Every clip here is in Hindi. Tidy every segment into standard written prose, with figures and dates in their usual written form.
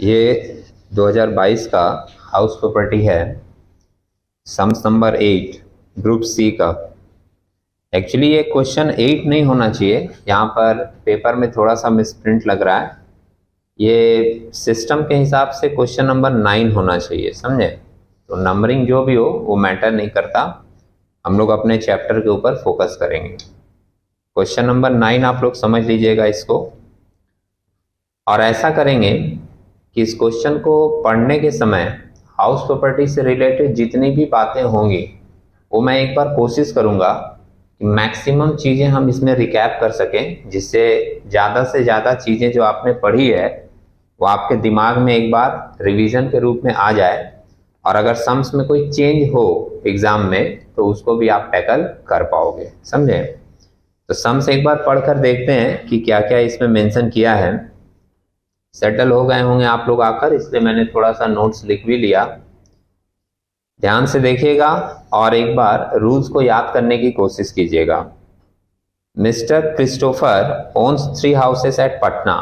ये 2022 का हाउस प्रॉपर्टी है, सम्स नंबर 8 ग्रुप सी का। एक्चुअली ये क्वेश्चन 8 नहीं होना चाहिए, यहाँ पर पेपर में थोड़ा सा मिसप्रिंट लग रहा है। ये सिस्टम के हिसाब से क्वेश्चन नंबर 9 होना चाहिए, समझे। तो नंबरिंग जो भी हो वो मैटर नहीं करता, हम लोग अपने चैप्टर के ऊपर फोकस करेंगे। क्वेश्चन नंबर 9 आप लोग समझ लीजिएगा इसको, और ऐसा करेंगे कि इस क्वेश्चन को पढ़ने के समय हाउस प्रॉपर्टी से रिलेटेड जितनी भी बातें होंगी वो मैं एक बार कोशिश करूंगा कि मैक्सिमम चीज़ें हम इसमें रिकैप कर सकें, जिससे ज़्यादा से ज़्यादा चीज़ें जो आपने पढ़ी है वो आपके दिमाग में एक बार रिवीजन के रूप में आ जाए, और अगर सम्स में कोई चेंज हो एग्जाम में तो उसको भी आप टैकल कर पाओगे, समझे। तो सम्स एक बार पढ़कर देखते हैं कि क्या क्या इसमें मेंशन किया है। सेटल हो गए होंगे आप लोग आकर, इसलिए मैंने थोड़ा सा नोट्स लिख भी लिया। ध्यान से देखिएगा और एक बार रूल्स को याद करने की कोशिश कीजिएगा। Mister Christopher owns 3 houses at Patna.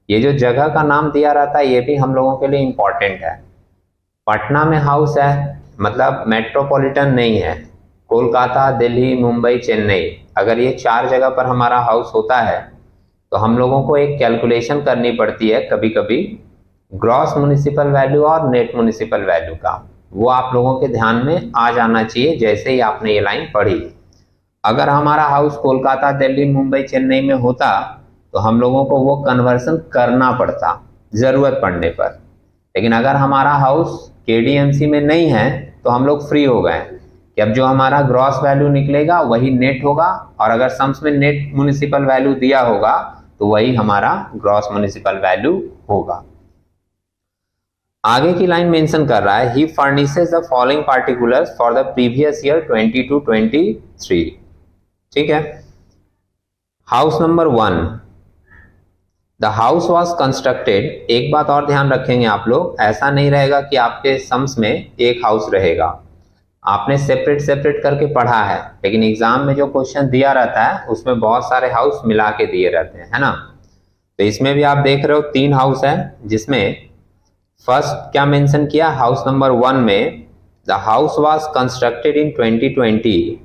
ये जो जगह का नाम दिया रहता है ये भी हम लोगों के लिए इंपॉर्टेंट है। पटना में हाउस है मतलब मेट्रोपॉलिटन नहीं है। कोलकाता, दिल्ली, मुंबई, चेन्नई, अगर ये 4 जगह पर हमारा हाउस होता है तो हम लोगों को एक कैलकुलेशन करनी पड़ती है कभी कभी ग्रॉस म्युनिसिपल वैल्यू और नेट म्युनिसिपल वैल्यू का। वो आप लोगों के ध्यान में आ जाना चाहिए जैसे ही आपने ये लाइन पढ़ी। अगर हमारा हाउस कोलकाता, दिल्ली, मुंबई, चेन्नई में होता तो हम लोगों को वो कन्वर्सन करना पड़ता ज़रूरत पड़ने पर। लेकिन अगर हमारा हाउस केडीएमसी में नहीं है तो हम लोग फ्री हो गए कि अब जो हमारा ग्रॉस वैल्यू निकलेगा वही नेट होगा, और अगर सम्स में नेट म्युनिसिपल वैल्यू दिया होगा तो वही हमारा ग्रॉस म्युनिसिपल वैल्यू होगा। आगे की लाइन मेंशन कर रहा है, he furnishes the following particulars for the previous year 22-23। ठीक है। House number 1, the house was constructed. एक बात और ध्यान रखेंगे आप लोग, ऐसा नहीं रहेगा कि आपके सम्स में एक हाउस रहेगा, आपने सेपरेट सेपरेट करके पढ़ा है, लेकिन एग्जाम में जो क्वेश्चन दिया रहता है उसमें बहुत सारे हाउस मिला के दिए रहते हैं, है ना। तो इसमें भी आप देख रहे हो 3 हाउस है, जिसमें फर्स्ट क्या मेंशन किया, हाउस नंबर 1 में the house was constructed in 2020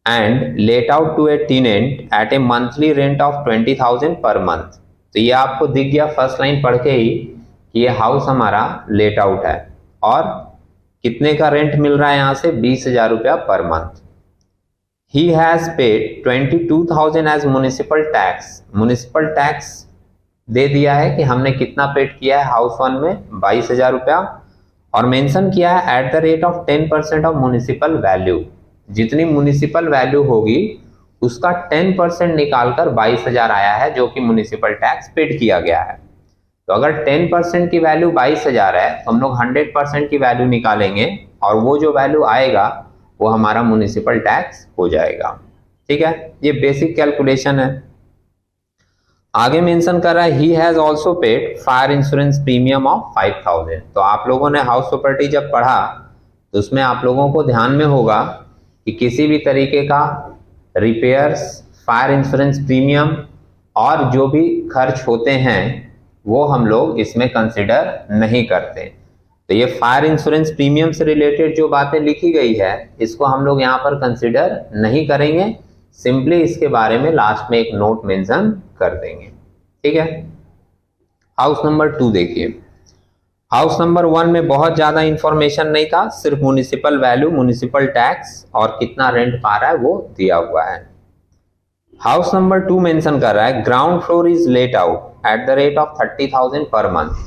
and let out to a tenant at a monthly rent of 20,000 per month. तो ये आपको दिख गया फर्स्ट लाइन पढ़ के ही कि ये हाउस हमारा लेट आउट है, और कितने का रेंट मिल रहा है यहाँ से, 20,000 रुपया पर month. He has paid 22,000 as municipal tax. Municipal tax दे दिया है कि हमने कितना पेड किया है हाउस 1 में, 22,000 रुपया, और मेंशन किया है at the rate of 10% of municipal value. जितनी म्युनिसिपल वैल्यू होगी उसका 10% निकालकर 22,000 आया है जो कि म्युनिसिपल टैक्स पेड किया गया है। तो अगर 10% की वैल्यू 22,000 है तो हम लोग 100% की वैल्यू निकालेंगे, और वो जो वैल्यू आएगा वो हमारा म्युनिसिपल टैक्स हो जाएगा। ठीक है, ये बेसिक कैलकुलेशन है। आगे मेंशन कर रहा है, he has also paid fire insurance premium of 5,000। तो आप लोगों ने हाउस प्रॉपर्टी जब पढ़ा तो उसमें आप लोगों को ध्यान में होगा कि किसी भी तरीके का रिपेयर्स, फायर इंश्योरेंस प्रीमियम और जो भी खर्च होते हैं वो हम लोग इसमें कंसिडर नहीं करते। तो ये फायर इंश्योरेंस प्रीमियम से रिलेटेड जो बातें लिखी गई है इसको हम लोग यहाँ पर कंसिडर नहीं करेंगे, सिंपली इसके बारे में लास्ट में एक नोट मेंशन कर देंगे। ठीक है। हाउस नंबर 2 देखिए। हाउस नंबर 1 में बहुत ज्यादा इंफॉर्मेशन नहीं था, सिर्फ म्युनिसिपल वैल्यू, म्युनिसिपल टैक्स और कितना रेंट पा रहा है वो दिया हुआ है। हाउस नंबर 2 मेंशन कर रहा है, ground floor is let out at the rate of 30,000 per month.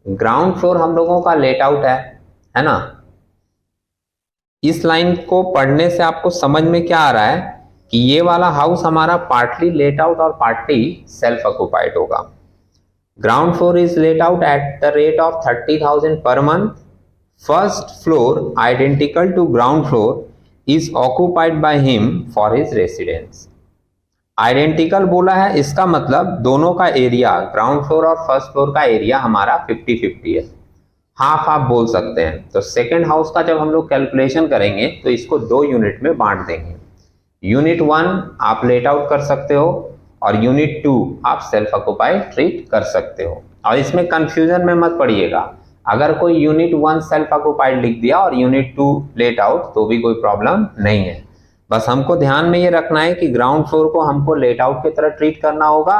Ground floor हम लोगों का लेट आउट है ना। इस लाइन को पढ़ने से आपको समझ में क्या आ रहा है कि ये वाला हाउस हमारा पार्टली लेट आउट और पार्टली सेल्फ ऑक्युपाइड होगा। Ground floor is let out at the rate of 30,000 per month. First floor identical to ground floor is occupied by him for his residence. Identical बोला है, इसका मतलब दोनों का एरिया, ग्राउंड फ्लोर और फर्स्ट फ्लोर का एरिया हमारा 50-50 है, हाफ आप बोल सकते हैं। तो सेकंड हाउस का जब हम लोग कैलकुलेशन करेंगे तो इसको 2 यूनिट में बांट देंगे। यूनिट 1 आप लेट आउट कर सकते हो और यूनिट 2 आप सेल्फ ऑक्युपाइड ट्रीट कर सकते हो। और इसमें कंफ्यूजन में मत पड़िएगा, अगर कोई यूनिट 1 सेल्फ ऑक्युपाइड लिख दिया और यूनिट 2 लेट आउट तो भी कोई प्रॉब्लम नहीं है। बस हमको ध्यान में ये रखना है कि ग्राउंड फ्लोर को हमको लेट आउट की तरह ट्रीट करना होगा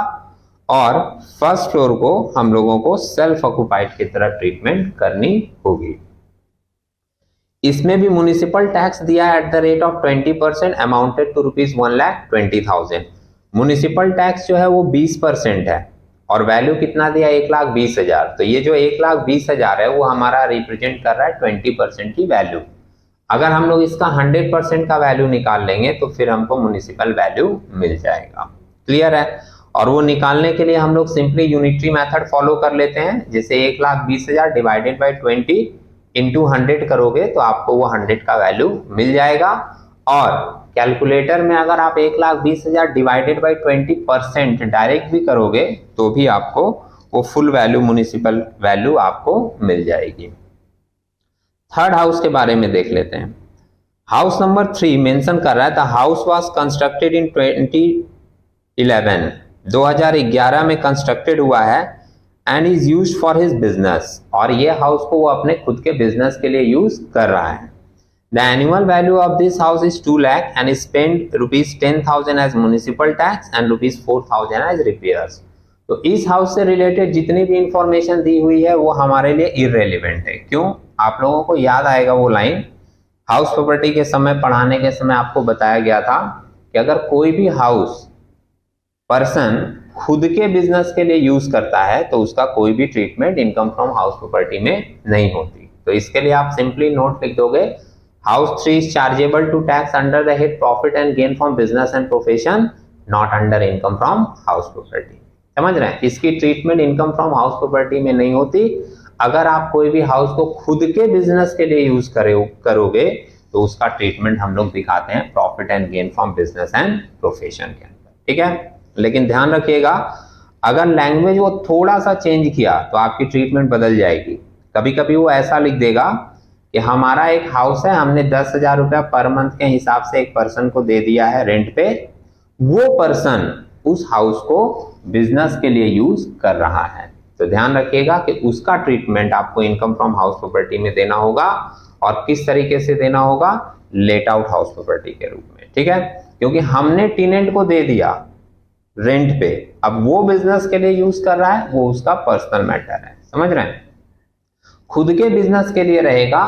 और फर्स्ट फ्लोर को हम लोगों को सेल्फ ऑक्युपाइड की तरह ट्रीटमेंट करनी होगी। इसमें भी म्युनिसिपल टैक्स दिया है at the rate of 20% amounted to ₹1,20,000। Municipal tax जो है वो 20% है और वैल्यू कितना दिया, 1,20,000। तो ये जो 1,20,000 है वो हमारा रिप्रेजेंट कर रहा है 20% की वैल्यू। अगर हम लोग इसका 100% का वैल्यू निकाल लेंगे तो फिर हमको म्युनिसिपल वैल्यू मिल जाएगा। क्लियर है? और वो निकालने के लिए हम लोग सिंपली यूनिटरी मेथड फॉलो कर लेते हैं। जैसे 1,20,000 डिवाइडेड बाई 20 इंटू 100 करोगे तो आपको वो 100 का वैल्यू मिल जाएगा। और कैलकुलेटर में अगर आप 1,20,000 डिवाइडेड बाई 20% डायरेक्ट भी करोगे तो भी आपको वो फुल वैल्यू म्युनिसिपल वैल्यू आपको मिल जाएगी। थर्ड हाउस के बारे में देख लेते हैं। हाउस नंबर 3 मेंशन कर रहा है द हाउस वाज कंस्ट्रक्टेड इन 2011 में कंस्ट्रक्टेड हुआ है and is used for his business. और ये हाउस को वो अपने खुद के बिजनेस के लिए यूज कर रहा है। The annual value of this house is 2 lakh and spend ₹10,000 as municipal tax and ₹4,000 as repairs. तो इस हाउस से रिलेटेड जितनी भी इंफॉर्मेशन दी हुई है वो हमारे लिए इररेलेवेंट है। क्यों? आप लोगों को याद आएगा वो लाइन, हाउस प्रॉपर्टी के समय पढ़ाने के समय आपको बताया गया था कि अगर कोई भी हाउस पर्सन खुद के बिजनेस के लिए यूज करता है तो उसका कोई भी treatment income from house property में नहीं होती। तो इसके लिए आप सिंपली नोट लिख दोगे, house 3 is chargeable to tax under the head profit and gain from business and profession, not under income from house property. समझ रहे हैं? इसकी treatment income from house property में नहीं होती। अगर आप कोई भी हाउस को खुद के बिजनेस के लिए यूज करोगे तो उसका ट्रीटमेंट हम लोग दिखाते हैं profit and gain from business and profession के अंदर। ठीक है? लेकिन ध्यान रखिएगा, अगर लैंग्वेज वो थोड़ा सा चेंज किया तो आपकी ट्रीटमेंट बदल जाएगी। कभी कभी वो ऐसा लिख देगा कि हमारा एक हाउस है, हमने 10,000 रुपया पर मंथ के हिसाब से एक पर्सन को दे दिया है रेंट पे, वो पर्सन उस हाउस को बिजनेस के लिए यूज कर रहा है। तो ध्यान रखिएगा कि उसका ट्रीटमेंट आपको इनकम फ्रॉम हाउस प्रॉपर्टी में देना होगा। और किस तरीके से देना होगा? लेट आउट हाउस प्रॉपर्टी के रूप में। ठीक है? क्योंकि हमने टेनेंट को दे दिया रेंट पे, अब वो बिजनेस के लिए यूज कर रहा है, वो उसका पर्सनल मैटर है। समझ रहे हैं? खुद के बिजनेस के लिए रहेगा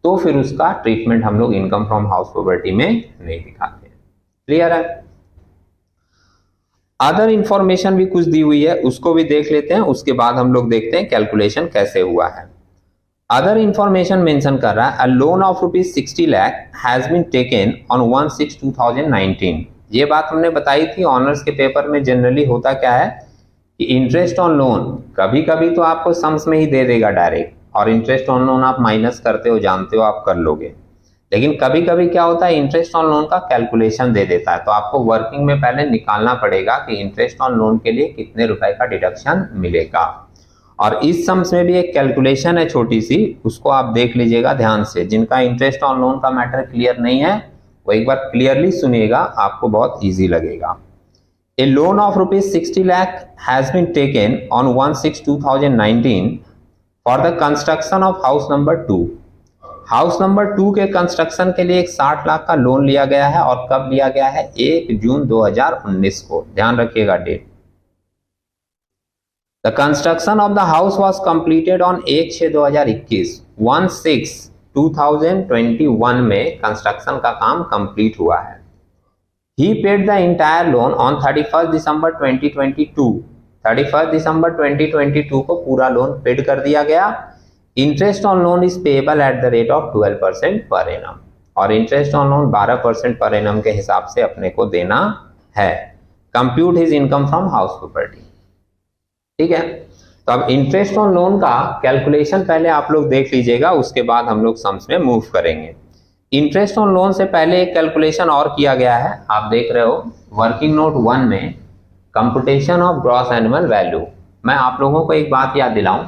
तो फिर उसका ट्रीटमेंट हम लोग इनकम फ्रॉम हाउस प्रॉपर्टी में नहीं दिखाते। क्लियर है? अदर इंफॉर्मेशन भी कुछ दी हुई है, उसको भी देख लेते हैं, उसके बाद हम लोग देखते हैं कैलकुलेशन कैसे हुआ है। अदर इंफॉर्मेशन मेंशन कर रहा है a loan of ₹60 lakh has been taken on 1/6/2019। ये बात हमने बताई थी ऑनर्स के पेपर में जनरली होता क्या है कि इंटरेस्ट ऑन लोन कभी कभी तो आपको सम्स में ही दे देगा डायरेक्ट, और इंटरेस्ट ऑन लोन आप माइनस करते हो, जानते हो, आप कर लोगे। लेकिन कभी कभी क्या होता है, इंटरेस्ट ऑन लोन का कैलकुलेशन दे देता है, तो आपको वर्किंग में पहले निकालना पड़ेगा कि इंटरेस्ट ऑन लोन के लिए कितने रुपए का डिडक्शन मिलेगा। और इस सम्स में भी एक कैलकुलेशन है छोटी सी, उसको आप देख लीजिएगा ध्यान से। जिनका इंटरेस्ट ऑन लोन का मैटर क्लियर नहीं है वो एक बार क्लियरली सुनिएगा, आपको बहुत ईजी लगेगा। A loan of ₹60 lakh has been taken on 1/6/2019 for the construction of house number 2। House number 2 के कंस्ट्रक्शन के लिए एक 60 लाख का लोन लिया गया है। और कब लिया गया है? 1 जून 2019 को। ध्यान रखिएगा date. The construction of the house was completed on 1/6/2021। 1/6/2021 में कंस्ट्रक्शन का काम कंप्लीट हुआ है। He paid the entire loan on 31 दिसंबर 2022। 31 दिसंबर 2022 को पूरा लोन पेड कर दिया गया। Interest on loan is payable at the rate of 12% per annum. और interest on loan 12% per annum के हिसाब से अपने को देना है। Compute his income from house property. ठीक है? तो अब इंटरेस्ट ऑन लोन का कैलकुलेशन पहले आप लोग देख लीजिएगा, उसके बाद हम लोग सम्स में मूव करेंगे। इंटरेस्ट ऑन लोन से पहले एक कैलकुलेशन और किया गया है, आप देख रहे हो वर्किंग नोट 1 में, computation of gross annual value. मैं आप लोगों को एक बात याद दिलाऊं,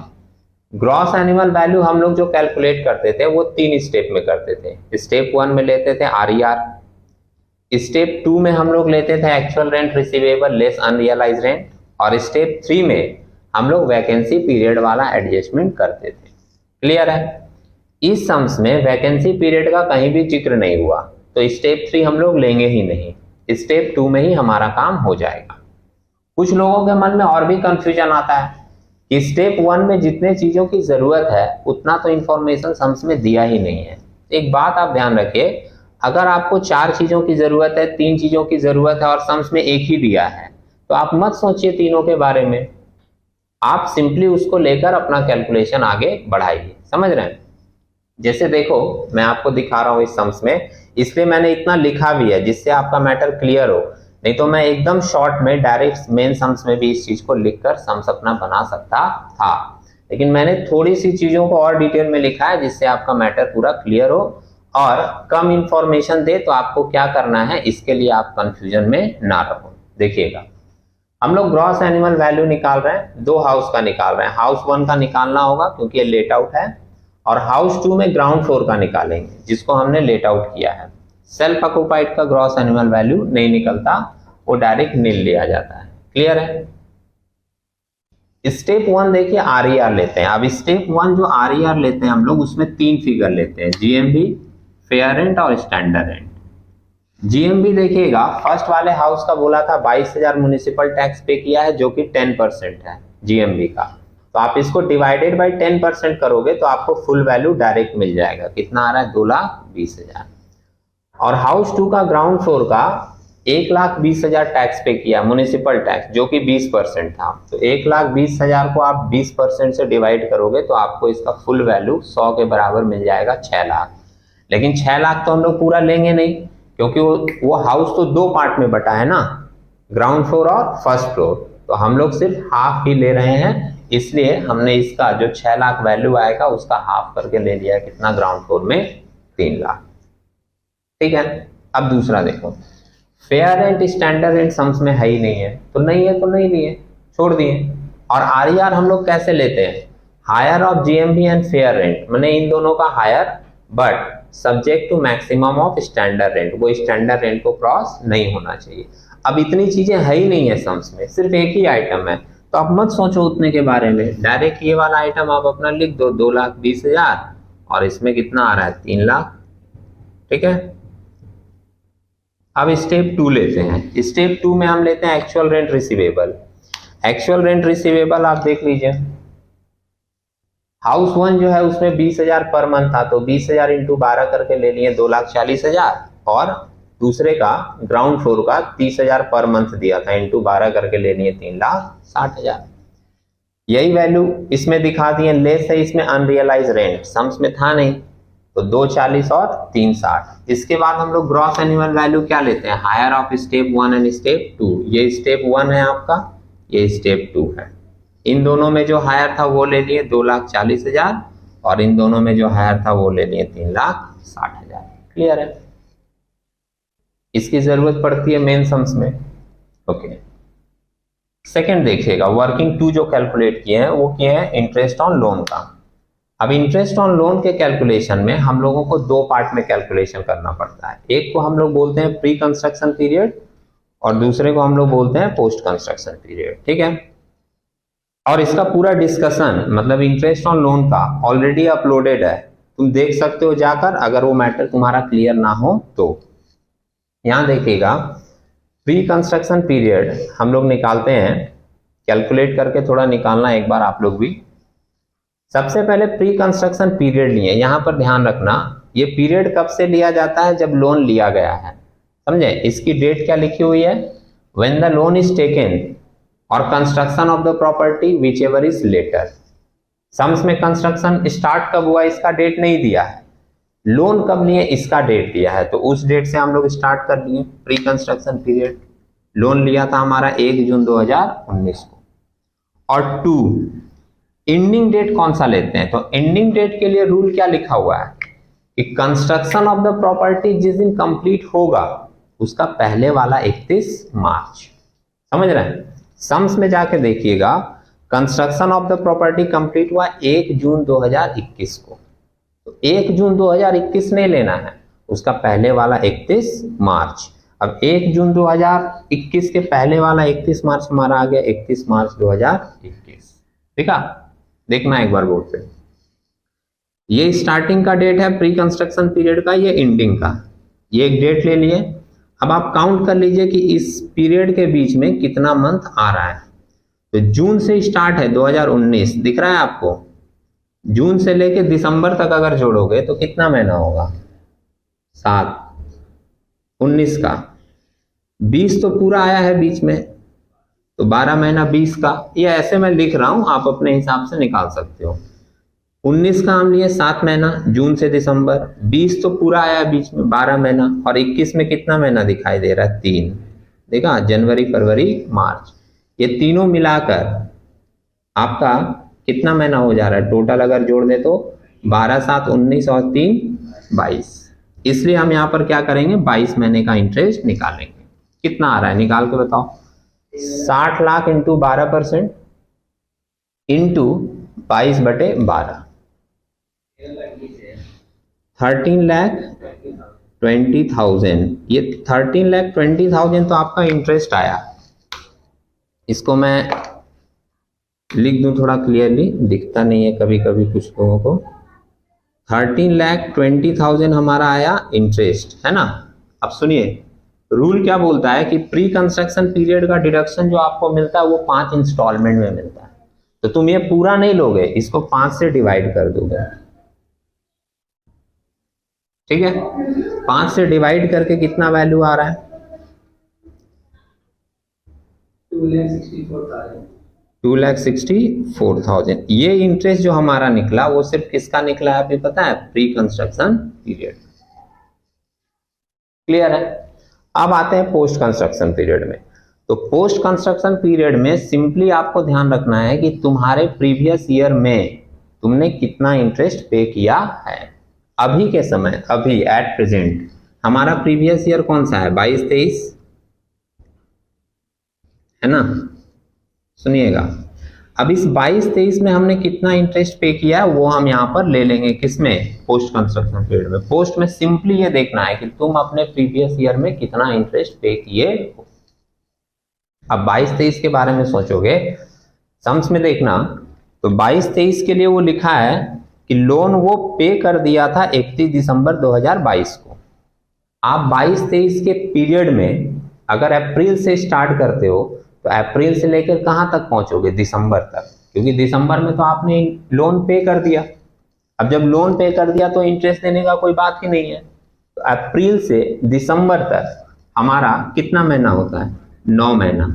ग्रॉस एनुअल वैल्यू हम लोग जो कैलकुलेट करते थे वो 3 स्टेप में करते थे। स्टेप 1 में लेते थे RER, स्टेप 2 में हम लोग लेते थे actual rent receivable less unrealise rent, और स्टेप 3 में हम लोग वैकेंसी पीरियड वाला एडजस्टमेंट करते थे। क्लियर है? इस सम्स में वैकेंसी पीरियड का कहीं भी जिक्र नहीं हुआ, तो स्टेप 3 हम लोग लेंगे ही नहीं, स्टेप 2 में ही हमारा काम हो जाएगा। कुछ लोगों के मन में और भी कंफ्यूजन आता है कि स्टेप 1 में जितने चीजों की जरूरत है उतना तो इंफॉर्मेशन सम्स में दिया ही नहीं है। एक बात आप ध्यान रखिए, अगर आपको 4 चीजों की जरूरत है, 3 चीजों की जरूरत है और सम्स में एक ही दिया है, तो आप मत सोचिए तीनों के बारे में, आप सिंपली उसको लेकर अपना कैलकुलेशन आगे बढ़ाइए। समझ रहे हैं? जैसे देखो मैं आपको दिखा रहा हूं इस सम्स में, इसलिए मैंने इतना लिखा भी है जिससे आपका मैटर क्लियर हो, नहीं तो मैं एकदम शॉर्ट में डायरेक्ट मेन सम्स में भी इस चीज को लिखकर सम्स अपना बना सकता था, लेकिन मैंने थोड़ी सी चीजों को और डिटेल में लिखा है जिससे आपका मैटर पूरा क्लियर हो, और कम इंफॉर्मेशन दे तो आपको क्या करना है इसके लिए आप कंफ्यूजन में ना रहो। देखिएगा, हम लोग ग्रॉस एनुअल वैल्यू निकाल रहे हैं, 2 हाउस का निकाल रहे हैं। हाउस 1 का निकालना होगा क्योंकि ये लेट आउट है, और हाउस 2 में ग्राउंड फ्लोर का निकालेंगे जिसको हमने लेट आउट किया है। सेल्फ ऑक्युपाइड का ग्रॉस एनुअल वैल्यू नहीं निकलता, वो डायरेक्ट नील लिया जाता है। क्लियर है? स्टेप 1 देखिए आरईआर लेते हैं। अब स्टेप 1 जो आरईआर लेते हैं हम लोग, उसमें 3 फिगर लेते हैं, जीएमबी, फेयर रेंट और स्टैंडर्ड रेंट। जीएमबी देखिएगा, फर्स्ट वाले हाउस का बोला था 22,000 म्युनिसिपल टैक्स पे किया है जो कि 10% है जीएमबी का, तो आप इसको डिवाइडेड बाय 10% करोगे तो आपको फुल वैल्यू डायरेक्ट मिल जाएगा। कितना आ रहा है? 2,20,000। और हाउस 2 का ग्राउंड फ्लोर का 1,20,000 टैक्स पे किया, म्युनिसिपल टैक्स जो कि 20% था, तो 1,20,000 को आप 20% से डिवाइड करोगे तो आपको इसका फुल वैल्यू 100 के बराबर मिल जाएगा, 6 लाख। लेकिन 6 लाख तो हम लोग पूरा लेंगे नहीं, क्योंकि वो हाउस तो 2 पार्ट में बटा है ना, ग्राउंड फ्लोर और फर्स्ट फ्लोर, तो हम लोग सिर्फ हाफ ही ले रहे हैं, इसलिए हमने इसका जो 6 लाख वैल्यू आएगा उसका हाफ करके ले लिया। कितना? ग्राउंड फ्लोर में 3 लाख। ठीक है, अब दूसरा देखो, fair rent standard rent sums में है ही नहीं है, तो नहीं है तो नहीं लिए, छोड़ दिए। और आरईआर हम लोग कैसे लेते हैं? Higher of GMB and fair rent, मैंने इन दोनों का higher but subject to maximum of standard rent, वो स्टैंडर्ड रेंट को क्रॉस नहीं होना चाहिए। अब इतनी चीजें है ही नहीं है सम्स में, सिर्फ एक ही आइटम है, तो आप मत सोचो उतने के बारे में, डायरेक्ट ये वाला आइटम आप अपना लिख दो, 2,20,000, और इसमें कितना आ रहा है? 3 लाख। ठीक है, अब स्टेप 2 लेते हैं। स्टेप 2 में हम लेते हैं actual rent receivable. Actual rent receivable आप देख लीजिए, हाउस 1 जो है उसमें 20,000 पर मंथ था, तो 20,000 इंटू 12 करके ले लिए 2,40,000, और दूसरे का ग्राउंड फ्लोर का 30,000 पर मंथ दिया था, इंटू 12 करके ले लिए 3,60,000। यही वैल्यू इसमें दिखा दिए, लेस है इसमें अनरियलाइज रेंट, सम्स में था नहीं, तो 2,40 और 3,60। इसके बाद हम लोग ग्रॉस एनुअल वैल्यू क्या लेते हैं? Higher of step 1 and step 2। ये स्टेप 1 है आपका, ये स्टेप 2 है। इन दोनों में जो हायर था वो ले लिए 2,40,000, और इन दोनों में जो हायर था वो ले लिए 3,60,000। क्लियर है? इसकी जरूरत पड़ती है मेन सम्स में। ओके, सेकंड देखिएगा, वर्किंग 2 जो कैलकुलेट किए हैं वो किए हैं इंटरेस्ट ऑन लोन का। अब इंटरेस्ट ऑन लोन के कैलकुलेशन में हम लोगों को 2 पार्ट में कैलकुलेशन करना पड़ता है। एक को हम लोग बोलते हैं प्री कंस्ट्रक्शन पीरियड, और दूसरे को हम लोग बोलते हैं पोस्ट कंस्ट्रक्शन पीरियड। ठीक है, और इसका पूरा डिस्कशन मतलब इंटरेस्ट ऑन लोन का ऑलरेडी अपलोडेड है, तुम देख सकते हो जाकर, अगर वो मैटर तुम्हारा क्लियर ना हो तो। यहां देखिएगा, प्री कंस्ट्रक्शन पीरियड हम लोग निकालते हैं, कैलकुलेट करके थोड़ा निकालना एक बार आप लोग भी। सबसे पहले प्री कंस्ट्रक्शन पीरियड लिए, यहां पर ध्यान रखना, ये पीरियड कब से लिया जाता है? जब लोन लिया गया है, समझे? इसकी डेट क्या लिखी हुई है? When the loan is taken और construction of the property whichever is later. सम्स में कंस्ट्रक्शन स्टार्ट कब हुआ इसका डेट नहीं दिया है, लोन कब लिए इसका डेट दिया है, तो उस डेट से हम लोग स्टार्ट कर दिए प्री कंस्ट्रक्शन पीरियड। लोन लिया था हमारा 1 जून 2019 को। और 2 एंडिंग डेट कौन सा लेते हैं? तो एंडिंग डेट के लिए रूल क्या लिखा हुआ है कि कंस्ट्रक्शन ऑफ द प्रॉपर्टी जिस दिन कंप्लीट होगा उसका पहले वाला 31 मार्च। समझ रहे हैं? सम्स में जाके देखिएगा, construction of the property complete हुआ 1 जून 2021 को, तो 1 जून 2021 नहीं लेना है, उसका पहले वाला 31 मार्च। अब 1 जून 2021 के पहले वाला 31 मार्च हमारा आ गया 31 मार्च 2021। ठीक है, देखना एक बार बोर्ड पे। ये स्टार्टिंग का डेट है प्री कंस्ट्रक्शन पीरियड का, ये एंडिंग का, ये एक डेट ले लिए। अब आप काउंट कर लीजिए कि इस पीरियड के बीच में कितना मंथ आ रहा है। तो जून से स्टार्ट है 2019, दिख रहा है आपको। जून से लेके दिसंबर तक अगर जोड़ोगे तो कितना महीना होगा, 7, 19 का 20 तो पूरा आया है बीच में, तो 12 महीना 20 का। ये ऐसे मैं लिख रहा हूं, आप अपने हिसाब से निकाल सकते हो। 19 का हम लिए 7 महीना जून से दिसंबर, 20 तो पूरा आया है बीच में 12 महीना, और 21 में कितना महीना दिखाई दे रहा है, 3। देखा, जनवरी फरवरी मार्च, ये तीनों मिलाकर आपका कितना महीना हो जा रहा है टोटल, अगर जोड़ दे तो 12, 7, 19 और 3, 22। इसलिए हम यहाँ पर क्या करेंगे, 22 महीने का इंटरेस्ट निकालेंगे। कितना आ रहा है निकाल के बताओ। 60 लाख इंटू 12% इंटू 22/12, 13,20,000। ये 13,20,000 तो आपका इंटरेस्ट आया। इसको मैं लिख दूं थोड़ा क्लियरली, दिखता नहीं है कभी कभी कुछ लोगों को। 13,20,000 हमारा आया इंटरेस्ट, है ना। अब सुनिए, रूल क्या बोलता है कि प्री कंस्ट्रक्शन पीरियड का डिडक्शन जो आपको मिलता है वो 5 इंस्टॉलमेंट में मिलता है। तो तुम ये पूरा नहीं लोगे, इसको 5 से डिवाइड कर दोगे। ठीक है, 5 से डिवाइड करके कितना वैल्यू आ रहा है, 2,64,000। ये इंटरेस्ट जो हमारा निकला वो सिर्फ किसका निकला है अभी पता है, प्री कंस्ट्रक्शन पीरियड। क्लियर है। अब आते हैं पोस्ट कंस्ट्रक्शन पीरियड में। तो पोस्ट कंस्ट्रक्शन पीरियड में सिंपली आपको ध्यान रखना है कि तुम्हारे प्रीवियस ईयर में तुमने कितना इंटरेस्ट पे किया है। अभी के समय, अभी एट प्रेजेंट हमारा प्रीवियस ईयर कौन सा है, 22-23 है ना। सुनिएगा, अब इस 22-23 में हमने कितना इंटरेस्ट पे किया है वो हम यहाँ पर ले लेंगे, किसमें, पोस्ट कंस्ट्रक्शन पीरियड में। पोस्ट में सिंपली ये देखना है कि तुम अपने प्रीवियस ईयर में कितना इंटरेस्ट पे किए हो। अब 22-23 के बारे में सोचोगे, सम्स में देखना, तो 22-23 के लिए वो लिखा है कि लोन वो पे कर दिया था 31 दिसंबर 2022 को। आप 22-23 के पीरियड में अगर अप्रैल से स्टार्ट करते हो तो अप्रैल से लेकर कहां तक पहुंचोगे, दिसंबर तक, क्योंकि दिसंबर में तो आपने लोन पे कर दिया। अब जब लोन पे कर दिया तो इंटरेस्ट देने का कोई बात ही नहीं है। तो अप्रैल से दिसंबर तक हमारा कितना महीना होता है, 9 महीना,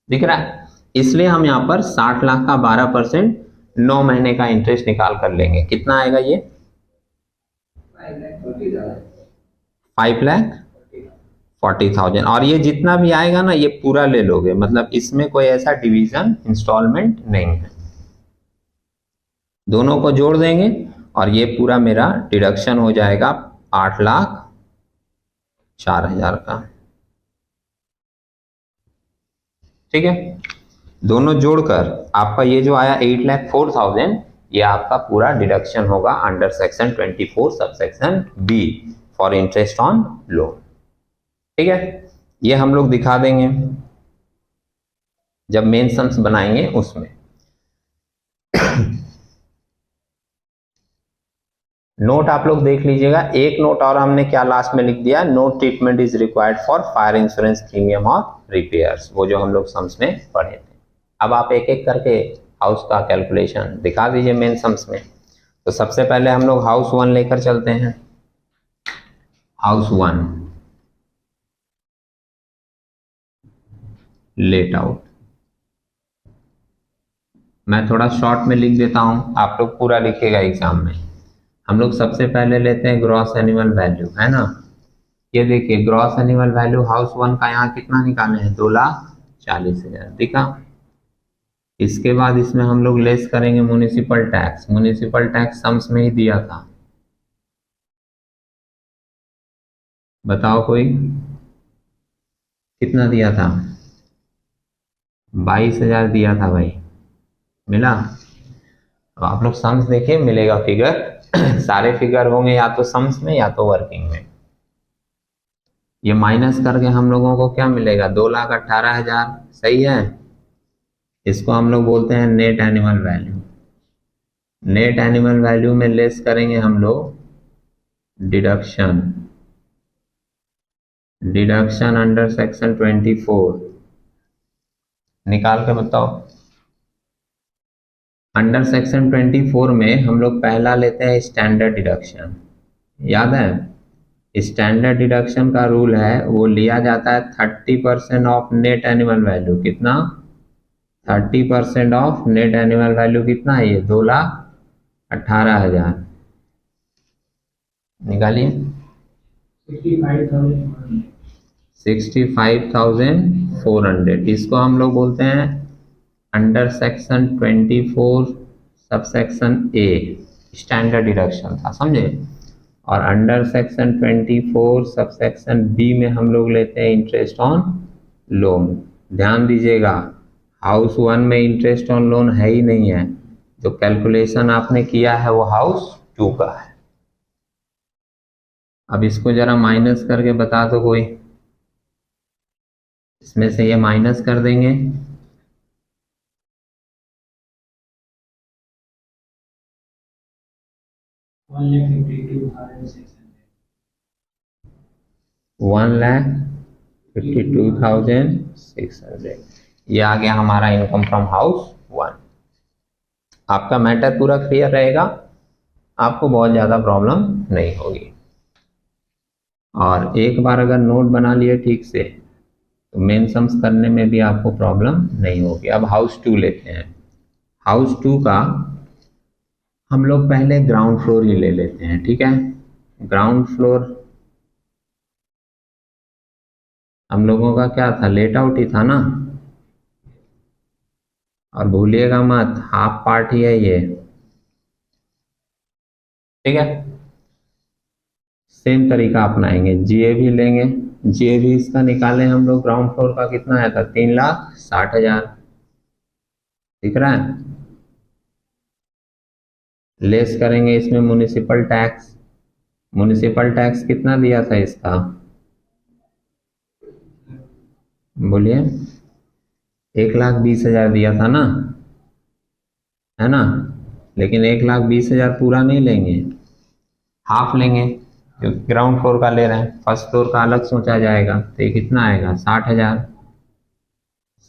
दिख रहा है। इसलिए हम यहाँ पर 60 लाख का 12% 9 महीने का इंटरेस्ट निकाल कर लेंगे। कितना आएगा ये, 5,40,000। और ये जितना भी आएगा ना ये पूरा ले लोगे, मतलब इसमें कोई ऐसा डिवीजन इंस्टॉलमेंट नहीं है। दोनों को जोड़ देंगे और ये पूरा मेरा डिडक्शन हो जाएगा 8,04,000 का। ठीक है, दोनों जोड़कर आपका ये जो आया 8,04,000, ये आपका पूरा डिडक्शन होगा under section 24 subsection B for interest on loan. ठीक है, ये हम लोग दिखा देंगे जब मेन सम्स बनाएंगे उसमें। नोट आप लोग देख लीजिएगा, एक नोट और हमने क्या लास्ट में लिख दिया, no treatment is required for fire insurance premium और रिपेयर्स, वो जो हम लोग सम्स में पढ़े थे। अब आप एक एक करके हाउस का कैलकुलेशन दिखा दीजिए मेन सम्स में। तो सबसे पहले हम लोग हाउस 1 लेकर चलते हैं। हाउस 1 लेट आउट, मैं थोड़ा शॉर्ट में लिख देता हूं, आप लोग पूरा लिखिएगा एग्जाम में। हम लोग सबसे पहले लेते हैं ग्रॉस एनुअल वैल्यू, है ना। ये देखिए ग्रॉस एनुअल वैल्यू हाउस 1 का यहाँ कितना निकाले हैं, 2,40,000, दिखा। इसके बाद इसमें हम लोग लेस करेंगे municipal tax. Municipal tax sums में ही दिया था, बताओ कोई कितना दिया था, 22,000 दिया था भाई, मिला। तो आप लोग सम्स देखिए, मिलेगा फिगर। सारे फिगर होंगे या तो सम्स में या तो वर्किंग में। ये माइनस करके हम लोगों को क्या मिलेगा, 2,18,000, सही है। इसको हम लोग बोलते हैं net annual value. Net annual value में लेस करेंगे हम लोग डिडक्शन, डिडक्शन अंडर सेक्शन 24, निकाल के बताओ। अंडर सेक्शन 24 में हम लोग पहला लेते हैं स्टैंडर्ड डिडक्शन, याद है। स्टैंडर्ड डिडक्शन का रूल है, वो लिया जाता है 30% ऑफ नेट एनुअल वैल्यू। कितना, 30% ऑफ नेट एनुअल वैल्यू कितना है, ये 2,18,000। निकालिए 65,400। इसको हम लोग बोलते हैं under section 24 subsection A, standard deduction था, समझे। और अंडर सेक्शन 24 सबसेक्शन बी में हम लोग लेते हैं इंटरेस्ट ऑन लोन। ध्यान दीजिएगा, हाउस 1 में इंटरेस्ट ऑन लोन है ही नहीं है, जो कैलकुलेशन आपने किया है वो हाउस 2 का है। अब इसको जरा माइनस करके बता दो कोई, इसमें से ये माइनस कर देंगे, 1,52,600। ये आ गया हमारा इनकम फ्रॉम हाउस 1। आपका मैटर पूरा क्लियर रहेगा, आपको बहुत ज़्यादा प्रॉब्लम नहीं होगी। और एक बार अगर नोट बना लिए ठीक से तो मेन सम्स करने में भी आपको प्रॉब्लम नहीं होगी। अब हाउस 2 लेते हैं। हाउस 2 का हम लोग पहले ग्राउंड फ्लोर ही ले लेते हैं, ठीक है। ग्राउंड फ्लोर हम लोगों का क्या था, लेट आउट ही था ना। और भूलिएगा मत, हाफ पार्ट ही है ये, ठीक है। सेम तरीका अपनाएंगे, जीएवी लेंगे। जीएवी इसका निकालें हम लोग, ग्राउंड फ्लोर का कितना आया था, 3,60,000, दिख रहा है। लेस करेंगे इसमें म्युनिसिपल टैक्स। म्युनिसिपल टैक्स कितना दिया था इसका, बोलिए, 1,20,000 दिया था ना, है ना। लेकिन 1,20,000 पूरा नहीं लेंगे, हाफ लेंगे, क्योंकि ग्राउंड फ्लोर का ले रहे हैं। फर्स्ट फ्लोर का अलग सोचा जाएगा, तो ये कितना आएगा, 60,000।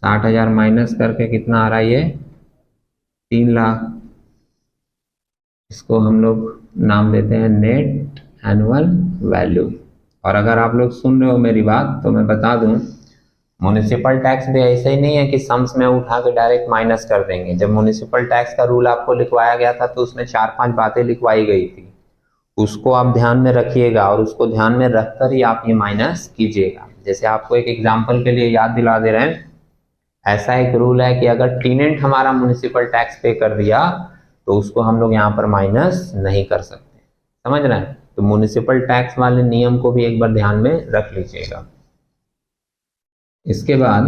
60,000 माइनस करके कितना आ रहा है, ये 3 लाख। इसको हम लोग नाम देते हैं नेट एनुअल वैल्यू। और अगर आप लोग सुन रहे हो मेरी बात तो मैं बता दूं, म्युनिसिपल टैक्स भी ऐसे ही नहीं है कि सम्स में उठा के डायरेक्ट माइनस कर देंगे। जब म्युनिसिपल टैक्स का रूल आपको लिखवाया गया था तो उसमें 4-5 बातें लिखवाई गई थी, उसको आप ध्यान में रखिएगा और उसको ध्यान में रखकर ही आप ये माइनस कीजिएगा। जैसे आपको एक एग्जांपल के लिए याद दिला दे रहे हैं, ऐसा एक रूल है कि अगर टेनेंट हमारा म्युनिसिपल टैक्स पे कर दिया तो उसको हम लोग यहाँ पर माइनस नहीं कर सकते, समझ रहे हैं। तो म्युनिसिपल टैक्स वाले नियम को भी एक बार ध्यान में रख लीजिएगा। इसके बाद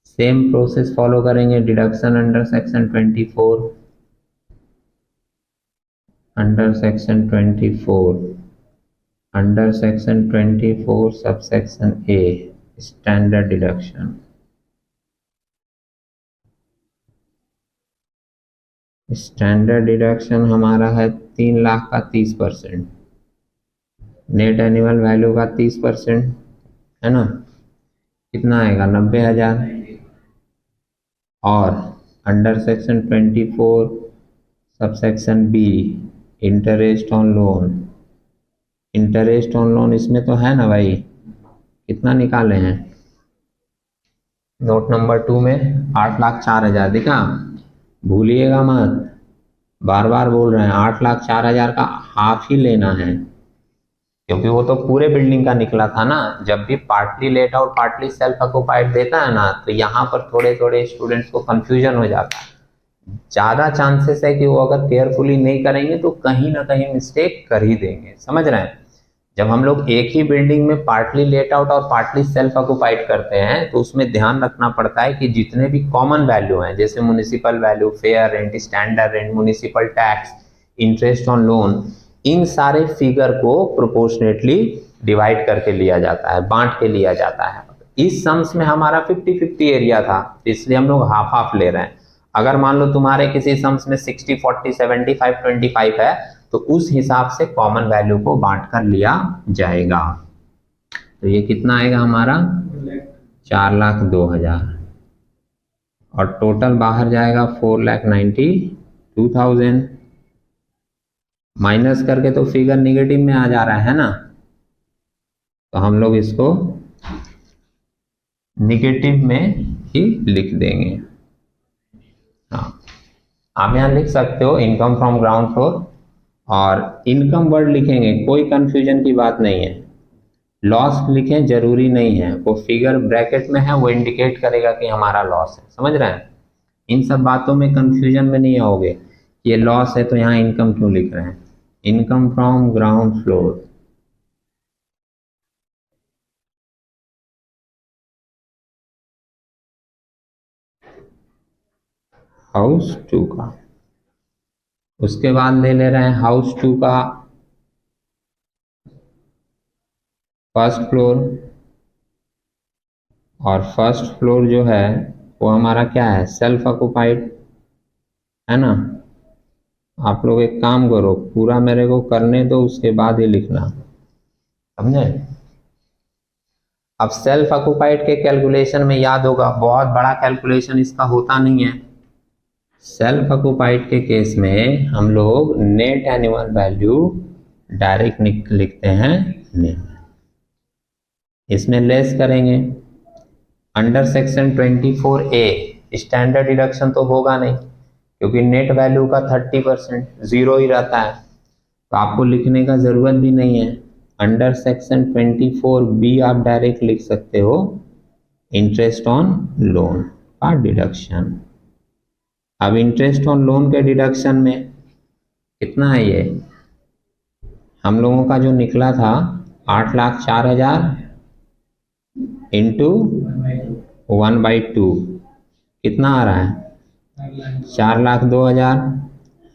सेम प्रोसेस फॉलो करेंगे, deduction under section 24, under section 24, under section 24 subsection A, standard deduction. Standard deduction हमारा है 3 लाख का 30%, नेट एनुअल वैल्यू का 30%, है ना। कितना आएगा, 90,000। और under section 24 subsection B, interest on loan. Interest on loan इसमें तो है ना भाई, कितना निकाले हैं, नोट नंबर 2 में 8,04,000 दिखा, भूलिएगा मत, बार बार बोल रहे हैं 8,04,000 का हाफ ही लेना है, क्योंकि वो तो पूरे बिल्डिंग का निकला था ना। जब भी partly let out partly self occupied देता है ना, तो यहाँ पर थोड़े थोड़े स्टूडेंट्स को कंफ्यूजन हो जाता है। ज़्यादा चांसेस है कि वो अगर केयरफुली नहीं करेंगे तो कहीं ना कहीं मिस्टेक कर ही देंगे, समझ रहे हैं। जब हम लोग एक ही बिल्डिंग में पार्टली लेट आउट और पार्टली सेल्फ ऑक्युपाइड करते हैं तो उसमें ध्यान रखना पड़ता है कि जितने भी कॉमन वैल्यू हैं, जैसे municipal value, fair rent, standard rent, municipal tax, interest on loan, इन सारे फिगर को प्रोपोर्शनेटली डिवाइड करके लिया जाता है, बांट के लिया जाता है। इस सम्स में हमारा 50-50 एरिया था, इसलिए हम लोग हाफ हाफ ले रहे हैं। अगर मान लो तुम्हारे किसी सम्स में 60-40 75-25 है तो उस हिसाब से कॉमन वैल्यू को बांट कर लिया जाएगा। तो ये कितना आएगा हमारा 4,02,000 और टोटल बाहर जाएगा 4,92,000। माइनस करके तो फिगर निगेटिव में आ जा रहा है ना, तो हम लोग इसको निगेटिव में ही लिख देंगे। हाँ, आप यहाँ लिख सकते हो इनकम फ्रॉम ग्राउंड फ्लोर, और इनकम वर्ड लिखेंगे, कोई कंफ्यूजन की बात नहीं है। लॉस लिखें जरूरी नहीं है, वो फिगर ब्रैकेट में है वो इंडिकेट करेगा कि हमारा लॉस है, समझ रहे हैं। इन सब बातों में कंफ्यूजन में नहीं आओगे, ये लॉस है तो यहाँ इनकम क्यों लिख रहे हैं। Income from ground floor, house 2 का, उसके बाद ले रहे हैं हाउस 2 का फर्स्ट फ्लोर, और फर्स्ट फ्लोर जो है वो हमारा क्या है, सेल्फ ऑक्युपाइड है ना। आप लोग एक काम करो, पूरा मेरे को करने दो, उसके बाद ही लिखना, समझे। अब सेल्फ ऑक्युपाइड के कैलकुलेशन में याद होगा, बहुत बड़ा कैलकुलेशन इसका होता नहीं है। सेल्फ ऑक्युपाइड के केस में हम लोग नेट एनुअल वैल्यू डायरेक्ट लिखते हैं नेट, इसमें लेस करेंगे। Under section 24A standard deduction तो होगा नहीं, क्योंकि नेट वैल्यू का 30% जीरो ही रहता है, तो आपको लिखने का जरूरत भी नहीं है। अंडर सेक्शन 24B आप डायरेक्ट लिख सकते हो इंटरेस्ट ऑन लोन का डिडक्शन। अब इंटरेस्ट ऑन लोन के डिडक्शन में कितना है, ये हम लोगों का जो निकला था 8,04,000 इंटू 1/2 कितना आ रहा है 4,02,000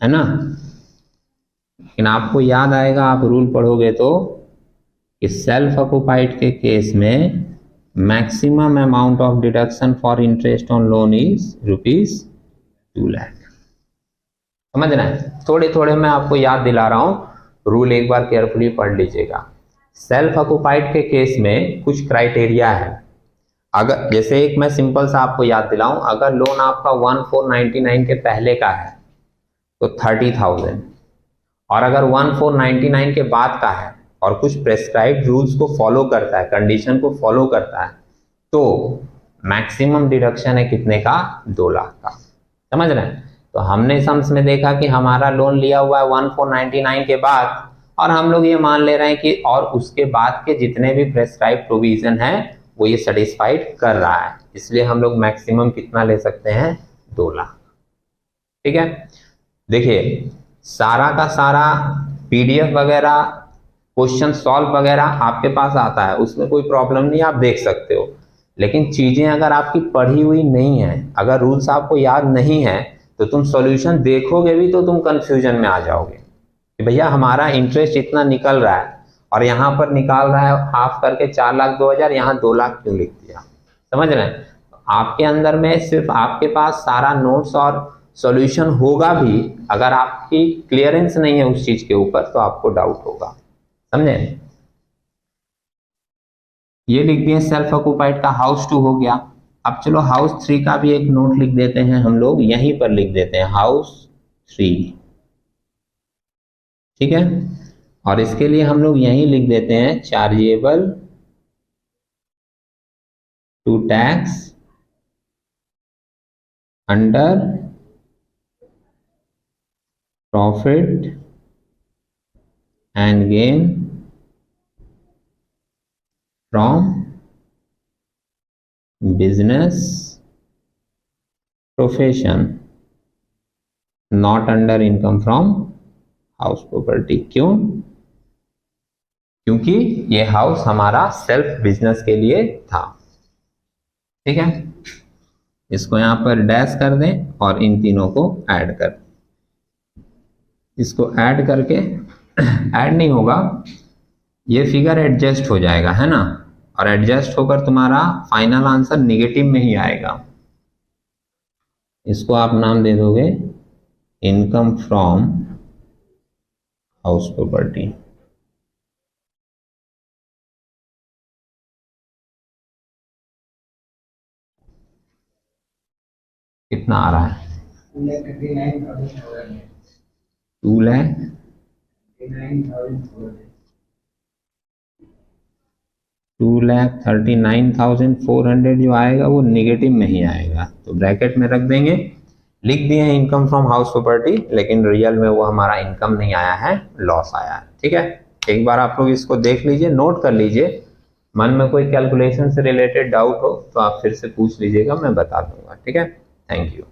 है ना। लेकिन आपको याद आएगा, आप रूल पढ़ोगे तो, कि सेल्फ ऑक्युपाइड के केस में maximum amount of deduction for interest on loan is ₹2 lakh. समझ रहे हैं, थोड़े थोड़े मैं आपको याद दिला रहा हूं, रूल एक बार केयरफुली पढ़ लीजिएगा। सेल्फ ऑक्युपाइड के केस में कुछ क्राइटेरिया है। अगर जैसे एक मैं सिंपल सा आपको याद दिलाऊं, अगर लोन आपका 1499 के पहले का है तो 30,000, और अगर 1499 के बाद का है और कुछ प्रेस्क्राइब्ड रूल्स को फॉलो करता है, कंडीशन को फॉलो करता है, तो मैक्सिमम डिडक्शन है कितने का, 2 लाख का। समझ रहे हैं। तो हमने सम्स में देखा कि हमारा लोन लिया हुआ है 1499 के बाद, और हम लोग ये मान ले रहे हैं कि और उसके बाद के जितने भी प्रेस्क्राइब प्रोविजन है वो ये सेटिस्फाइड कर रहा है, इसलिए हम लोग मैक्सिमम कितना ले सकते हैं, 2 लाख। ठीक है, देखिए सारा का सारा PDF वगैरह, क्वेश्चन सॉल्व वगैरह आपके पास आता है, उसमें कोई प्रॉब्लम नहीं, आप देख सकते हो। लेकिन चीजें अगर आपकी पढ़ी हुई नहीं है, अगर रूल्स आपको याद नहीं है, तो तुम सॉल्यूशन देखोगे भी तो तुम कंफ्यूजन में आ जाओगे कि भैया हमारा इंटरेस्ट इतना निकल रहा है और यहाँ पर निकाल रहा है हाफ करके 4,02,000, यहाँ 2 लाख क्यों लिख दिया। समझ रहे हैं। आपके अंदर में सिर्फ आपके पास सारा नोट्स और सॉल्यूशन होगा भी, अगर आपकी क्लियरेंस नहीं है उस चीज के ऊपर तो आपको डाउट होगा। समझे। ये लिख दिए सेल्फ ऑक्युपाइड का हाउस 2 हो गया। अब चलो हाउस 3 का भी एक नोट लिख देते हैं, हम लोग यहीं पर लिख देते हैं हाउस 3। ठीक है, और इसके लिए हम लोग यहीं लिख देते हैं chargeable to tax under profit and gain from business profession not under income from house property. क्यों? क्योंकि ये हाउस हमारा सेल्फ बिजनेस के लिए था। ठीक है, इसको यहां पर डैश कर दें और इन तीनों को ऐड कर दें। इसको ऐड करके ऐड नहीं होगा, ये फिगर एडजस्ट हो जाएगा, है ना, और एडजस्ट होकर तुम्हारा फाइनल आंसर निगेटिव में ही आएगा। इसको आप नाम दे दोगे इनकम फ्रॉम हाउस प्रॉपर्टी। कितना आ रहा है? 2,39,400 जो आएगा वो निगेटिव में ही आएगा, तो ब्रैकेट में रख देंगे। लिख दिए हैं इनकम फ्रॉम हाउस प्रॉपर्टी, लेकिन रियल में वो हमारा इनकम नहीं आया है, लॉस आया है। ठीक है, एक बार आप लोग इसको देख लीजिए, नोट कर लीजिए। मन में कोई कैलकुलेशन से रिलेटेड डाउट हो तो आप फिर से पूछ लीजिएगा, मैं बता दूंगा। ठीक है, थैंक यू।